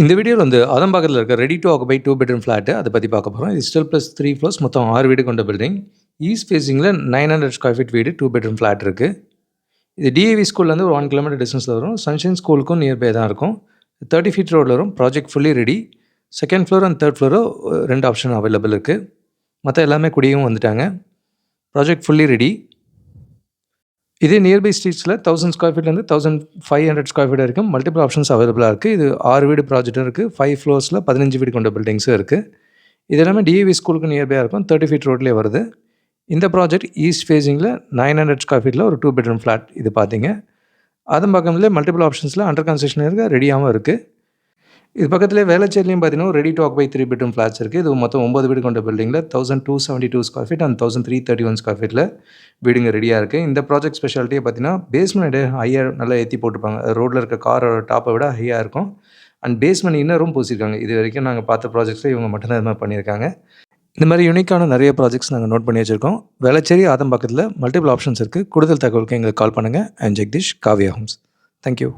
இந்த வீடியோவில் வந்து ஆதம்பாக்கத்தில் இருக்க ready to occupy 2 bedroom flat அதை பற்றி பார்க்க போகிறோம். இது ஸ்டில் ப்ளஸ் 3 ஃப்ளோர்ஸ் மொத்தம் 6 வீடு கொண்ட பில்டிங். ஈஸ்ட் ஃபேஸிங்கில் 900 ஸ்கொயர் ஃபீட் வீடு 2 பெட்ரூம் ஃப்ளாட் இருக்குது. இது டிஏவி ஸ்கூல்லேருந்து ஒரு 1 கிலோமீட்டர் டிஸ்டன்ஸில் வரும். சன்ஷைன் ஸ்கூலுக்கும் நியர்பை தான் இருக்கும். 30 ஃபீட் ரோடில் வரும். Project fully ready. Second floor and third ஃப்ளோரும் 2 ஆப்ஷன் அவைலபிள் இருக்குது. மற்ற எல்லாமே குடியும் வந்துட்டாங்க. Project fully ready. இதே நியர்பை ஸ்ட்ரீட்ஸில் 1000 ஸ்கொயர் ஃபீட்லேருந்து 1500 ஸ்கொயர் ஃபீட் வரைக்கும் மல்டிபிள் ஆப்ஷன்ஸ் அவைலபிளாக இருக்குது. இது 6 வீடு ப்ராஜெக்ட்டும் இருக்குது. 5 ஃப்ளோர்ஸில் 15 வீடு கொண்ட பில்டிங்ஸும் இருக்குது. இது எல்லாமே டிஏவி ஸ்கூலுக்கு நியர்பையாக இருக்கும். 30 ஃபீட் ரோட்லேயே வருது. இந்த ப்ராஜெக்ட் ஈஸ்ட் ஃபேஸிங்கில் 900 ஸ்கொயர் ஃபீட்டில் ஒரு 2 பெட்ரூம் ஃப்ளாட் இது பார்த்தீங்க. அதம்பாக்கம்ல மல்டிபிள் ஆப்ஷன்ஸில் அண்டர் கன்ஸ்ட்ரக்ஷன் இருக்குது, ரெடியாகவும் இருக்குது. இது பக்கத்துலேயே வேளச்சேரிலையும் பார்த்தீங்கன்னா ready to occupy 3 bedroom flats இருக்குது. இது மொத்தம் 9 வீடு கொண்ட பில்டிங்கில் 1272 ஸ்கொயர் ஃபீட் அண்ட் 1331 ஸ்கொயர் ஃபீட்டில் வீடுங்க ரெடியாக இருக்குது. இந்த ப்ராஜெக்ட் ஸ்பெஷாலிட்டியை பார்த்தீங்கன்னா பேஸ்மெண்ட் ஹையாக நல்லா ஏற்றி போட்டிருப்பாங்க. ரோட்டில் இருக்க காரோட டாப்பை விட ஹையாக இருக்கும். அண்ட் பேஸ்மெண்ட் இன்னரும் பூசியிருக்காங்க. இது வரைக்கும் நாங்கள் பார்த்த ப்ராஜெக்ட்ஸில் இவங்க மட்டும்தான் இது மாதிரி பண்ணியிருக்காங்க. இந்த மாதிரி யூனிக்கான நிறைய ப்ராஜெக்ட்ஸ் நாங்கள் நோட் பண்ணி வச்சுருக்கோம். வேளச்சேரி ஆதம்பாக்கத்தில் மல்டிபிள் ஆப்ஷன்ஸ் இருக்குது. கூடுதல் தகவலுக்கு எங்களுக்கு கால் பண்ணுங்கள். I'm Jagadish, Kavya homes. Thank you.